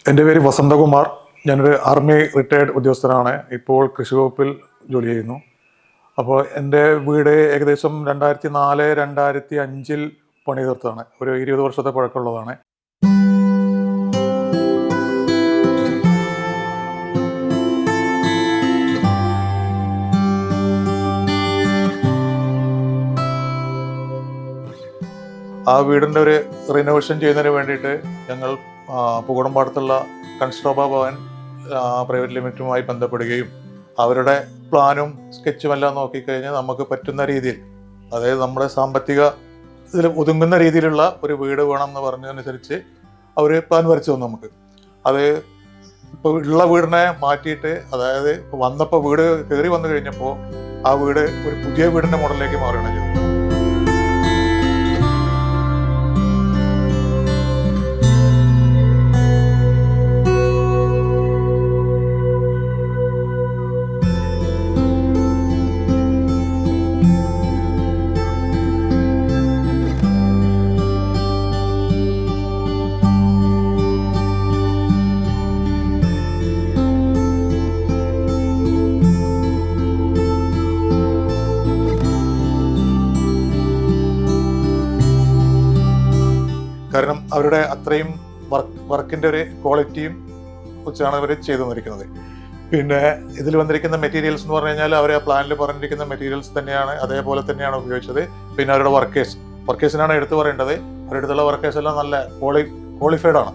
എൻ്റെ പേര് വസന്തകുമാർ. ഞാനൊരു ആർമി റിട്ടയർഡ് ഉദ്യോഗസ്ഥനാണ്. ഇപ്പോൾ കൃഷി വകുപ്പിൽ ജോലി ചെയ്യുന്നു. അപ്പോൾ എൻ്റെ വീട് ഏകദേശം 2004-2005 പണി തീർത്താണ്. ഒരു 20 വർഷത്തെ പഴക്കമുള്ളതാണ്. ആ വീടിൻ്റെ ഒരു റിനോവേഷൻ ചെയ്യുന്നതിന് വേണ്ടിയിട്ട് ഞങ്ങൾ പൂകോടമ്പാടത്തുള്ള കൺസ്ട്രോബ ഭവൻ പ്രൈവറ്റ് ലിമിറ്റുമായി ബന്ധപ്പെടുകയും അവരുടെ പ്ലാനും സ്കെച്ചും എല്ലാം നോക്കിക്കഴിഞ്ഞാൽ നമുക്ക് പറ്റുന്ന രീതിയിൽ, അതായത് നമ്മുടെ സാമ്പത്തിക ഇതിൽ ഒതുങ്ങുന്ന രീതിയിലുള്ള ഒരു വീട് വേണം എന്ന് പറഞ്ഞതനുസരിച്ച് അവർ പ്ലാൻ വരച്ചു തന്നു നമുക്ക്. അത് ഇപ്പോൾ ഉള്ള വീടിനെ മാറ്റിയിട്ട്, അതായത് വന്നപ്പോൾ വീട് കയറി വന്നു കഴിഞ്ഞപ്പോൾ ആ വീട് ഒരു പുതിയ വീടിൻ്റെ മോഡലിലേക്ക് മാറുകയാണ് ചെയ്തത്. കാരണം അവരുടെ അത്രയും വർക്കിൻ്റെ ഒരു ക്വാളിറ്റിയും വെച്ചാണ് അവർ ചെയ്തു തന്നിരിക്കുന്നത്. പിന്നെ ഇതിൽ വന്നിരിക്കുന്ന മെറ്റീരിയൽസ് എന്ന് പറഞ്ഞു കഴിഞ്ഞാൽ അവർ ആ പ്ലാനിൽ പറഞ്ഞിരിക്കുന്ന മെറ്റീരിയൽസ് തന്നെയാണ്, അതേപോലെ തന്നെയാണ് ഉപയോഗിച്ചത്. പിന്നെ അവരുടെ വർക്കേഴ്സിനാണ് എടുത്തു പറയേണ്ടത്. അവരുടെ അടുത്തുള്ള വർക്കേഴ്സ് എല്ലാം നല്ല ക്വാളിഫൈഡ് ആണ്.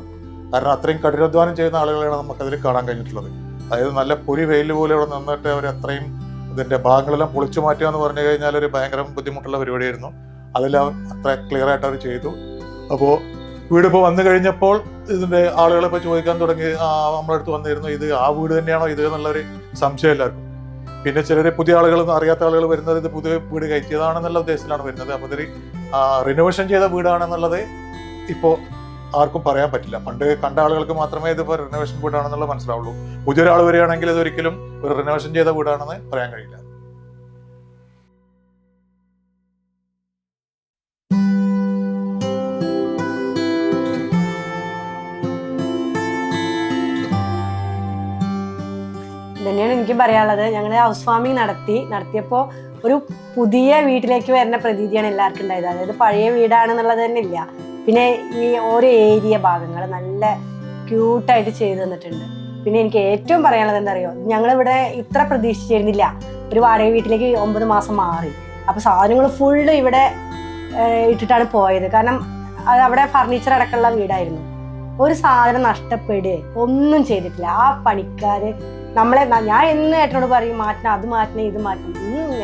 കാരണം അത്രയും കഠിനാധ്വാനം ചെയ്യുന്ന ആളുകളാണ് നമുക്കതിൽ കാണാൻ കഴിഞ്ഞിട്ടുള്ളത്. അതായത് നല്ല പൊരി വെയിൽ പോലെ ഇവിടെ നിന്നിട്ട് അവർ അത്രയും ഇതിൻ്റെ ഭാഗങ്ങളെല്ലാം പൊളിച്ചു മാറ്റുക എന്ന് പറഞ്ഞു കഴിഞ്ഞാൽ ഒരു ഭയങ്കര ബുദ്ധിമുട്ടുള്ള പരിപാടിയായിരുന്നു. അതെല്ലാം അത്ര ക്ലിയർ ആയിട്ട് അവർ ചെയ്തു. അപ്പോൾ വീടിപ്പോൾ വന്നു കഴിഞ്ഞപ്പോൾ ഇതിൻ്റെ ആളുകൾ ഇപ്പോൾ ചോദിക്കാൻ തുടങ്ങി, നമ്മുടെ അടുത്ത് വന്നിരുന്നു, ഇത് ആ വീട് തന്നെയാണോ ഇത് എന്നുള്ളൊരു സംശയം എല്ലാവർക്കും. പിന്നെ ചിലർ പുതിയ ആളുകൾ, അറിയാത്ത ആളുകൾ വരുന്നത് ഇത് പുതിയ വീട് കയറ്റിയതാണെന്നുള്ള ഉദ്ദേശത്തിലാണ് വരുന്നത്. അപ്പോൾ ഇതൊരു റിനോവേഷൻ ചെയ്ത വീടാണെന്നുള്ളത് ഇപ്പോൾ ആർക്കും പറയാൻ പറ്റില്ല. പണ്ട് കണ്ട ആളുകൾക്ക് മാത്രമേ ഇതിപ്പോൾ റിനോവേഷൻ വീടാണെന്നുള്ളത് മനസ്സിലാവുള്ളൂ. പുതിയൊരാൾ വരികയാണെങ്കിൽ ഇതൊരിക്കലും ഒരു റിനോവേഷൻ ചെയ്ത വീടാണെന്ന് പറയാൻ കഴിയില്ല. തന്നെയാണ് എനിക്ക് പറയാനുള്ളത്. ഞങ്ങൾ ഹൗസ് വാമിങ് നടത്തിയപ്പോൾ ഒരു പുതിയ വീട്ടിലേക്ക് വരുന്ന പ്രതീതിയാണ് എല്ലാവർക്കും ഉണ്ടായത്. അതായത് പഴയ വീടാണെന്നുള്ളത് തന്നെ ഇല്ല. പിന്നെ ഈ ഓരോ ഏരിയ ഭാഗങ്ങൾ നല്ല ക്യൂട്ടായിട്ട് ചെയ്തു തന്നിട്ടുണ്ട്. പിന്നെ എനിക്ക് ഏറ്റവും പറയാനുള്ളത് എന്താ അറിയോ, ഞങ്ങളിവിടെ ഇത്ര പ്രതീക്ഷിച്ചിരുന്നില്ല. ഒരു വാടക വീട്ടിലേക്ക് 9 മാസം മാറി. അപ്പോൾ സാധനങ്ങൾ ഫുള്ള് ഇവിടെ ഇട്ടിട്ടാണ് പോയത്. കാരണം അത് അവിടെ ഫർണിച്ചർ അടക്കമുള്ള വീടായിരുന്നു. ഒരു സാധനം നഷ്ടപ്പെടുക ഒന്നും ചെയ്തിട്ടില്ല. ആ പണിക്കാര് ഞാൻ എന്ന് ഏട്ടനോട് പറയും, മാറ്റണം, അത് മാറ്റണം, ഇത് മാറ്റണം.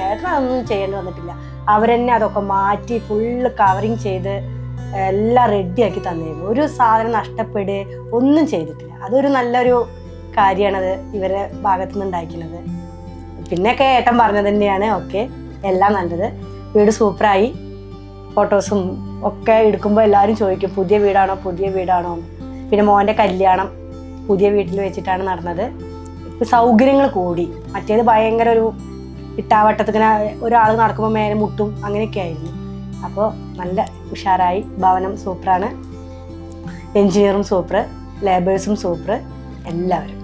ഏട്ടനൊന്നും ചെയ്യേണ്ടി വന്നിട്ടില്ല. അവരെന്നെ അതൊക്കെ മാറ്റി ഫുള്ള് കവറിങ് ചെയ്ത് എല്ലാം റെഡിയാക്കി തന്നിരുന്നു. ഒരു സാധനം നഷ്ടപ്പെടുക ഒന്നും ചെയ്തിട്ടില്ല. അതൊരു നല്ലൊരു കാര്യമാണത് ഇവരുടെ ഭാഗത്തു നിന്ന് ഉണ്ടാക്കുന്നത്. പിന്നെയൊക്കെ ഏട്ടൻ പറഞ്ഞത് തന്നെയാണ് ഓക്കെ, എല്ലാം നല്ലത്. വീട് സൂപ്പറായി. ഫോട്ടോസും ഒക്കെ എടുക്കുമ്പോൾ എല്ലാവരും ചോദിക്കും പുതിയ വീടാണോ. പിന്നെ മോൻ്റെ കല്യാണം പുതിയ വീട്ടിൽ വെച്ചിട്ടാണ് നടന്നത്. സൗകര്യങ്ങൾ കൂടി. മറ്റേത് ഭയങ്കര ഒരു ഇട്ടാവട്ടത്തിങ്ങനെ ഒരാൾ നടക്കുമ്പോൾ മേലെ മുട്ടും അങ്ങനെയൊക്കെ ആയിരുന്നു. അപ്പോൾ നല്ല ഉഷാറായി. ഭവനം സൂപ്പറാണ്. എൻജിനീയറും സൂപ്പർ, ലേബേഴ്സും സൂപ്പർ, എല്ലാവരും.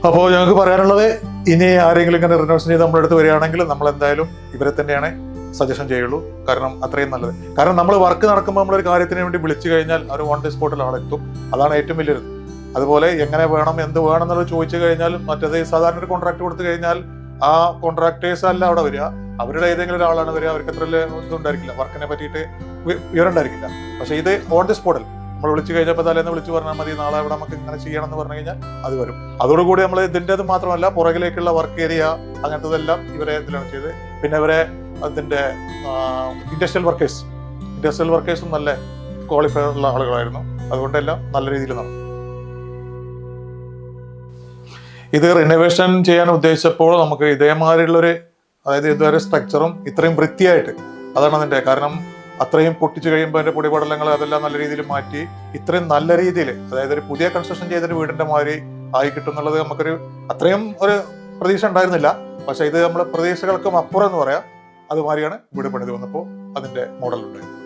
അപ്പോൾ ഞങ്ങൾക്ക് പറയാനുള്ളത്, ഇനി ആരെങ്കിലും ഇങ്ങനെ റിനോവേഷൻ ചെയ്ത് നമ്മുടെ അടുത്ത് വരികയാണെങ്കിൽ നമ്മൾ എന്തായാലും ഇവരെ തന്നെയാണ് സജഷൻ ചെയ്യുള്ളൂ. കാരണം അത്രയും നല്ലത്. കാരണം നമ്മൾ വർക്ക് നടക്കുമ്പോൾ നമ്മളൊരു കാര്യത്തിന് വേണ്ടി വിളിച്ചു കഴിഞ്ഞാൽ അവർ ഓൺ ദി സ്പോട്ടിൽ ആളെത്തും. അതാണ് ഏറ്റവും വലിയൊരു. അതുപോലെ എങ്ങനെ വേണം, എന്ത് വേണം എന്നുള്ളത് ചോദിച്ചു കഴിഞ്ഞാൽ, മറ്റേത് സാധാരണ ഒരു കോൺട്രാക്ട് കൊടുത്തു കഴിഞ്ഞാൽ ആ കോൺട്രാക്ടേഴ്സ് അല്ല അവിടെ വരിക, അവരുടെ ഏതെങ്കിലും ഒരാളാണ് വരിക. അവർക്ക് അത്ര ഇതുണ്ടായിരിക്കില്ല, വർക്കിനെ പറ്റിയിട്ട് വിവരമുണ്ടായിരിക്കില്ല. പക്ഷെ ഇത് ഓൺ ദി സ്പോട്ടിൽ നമ്മൾ വിളിച്ചു കഴിഞ്ഞപ്പോൾ തലേന്ന് വിളിച്ചു പറഞ്ഞാൽ മതി, നാളെ ഇവിടെ നമുക്ക് ഇങ്ങനെ ചെയ്യണം എന്ന് പറഞ്ഞു കഴിഞ്ഞാൽ അത് വരും. അതോടുകൂടി നമ്മൾ ഇതിൻ്റെത് മാത്രമല്ല, പുറകിലേക്കുള്ള വർക്ക് ഏരിയ അങ്ങനത്തതെല്ലാം ഇവരെ ഇതിലാണ് ചെയ്ത്. പിന്നെ ഇവരെ അതിൻ്റെ ഇൻഡസ്ട്രിയൽ വർക്കേഴ്സും നല്ല ക്വാളിഫൈഡ് ഉള്ള ആളുകളായിരുന്നു. അതുകൊണ്ടെല്ലാം നല്ല രീതിയിൽ നടന്നു. ഇത് റിനോവേഷൻ ചെയ്യാൻ ഉദ്ദേശിച്ചപ്പോൾ നമുക്ക് ഇതേമാതിരിയുള്ളൊരു, അതായത് ഇതുവരെ സ്ട്രക്ചറും ഇത്രയും വൃത്തിയായിട്ട്, അതാണ് അതിൻ്റെ കാരണം. അത്രയും പൊട്ടിച്ചു കഴിയുമ്പോൾ അതിൻ്റെ പൊടിപടലങ്ങൾ അതെല്ലാം നല്ല രീതിയിൽ മാറ്റി ഇത്രയും നല്ല രീതിയിൽ, അതായത് ഒരു പുതിയ കൺസ്ട്രക്ഷൻ ചെയ്തൊരു വീടിൻ്റെ മാതിരി ആയി കിട്ടും എന്നുള്ളത് നമുക്കൊരു അത്രയും ഒരു പ്രതീക്ഷ ഉണ്ടായിരുന്നില്ല. പക്ഷെ ഇത് നമ്മൾ പ്രതീക്ഷകൾക്കും അപ്പുറം എന്ന് പറയാം. അതുമാതിരിയാണ് വീട് പണിത് വന്നപ്പോൾ അതിൻ്റെ മോഡൽ ഉണ്ടായത്.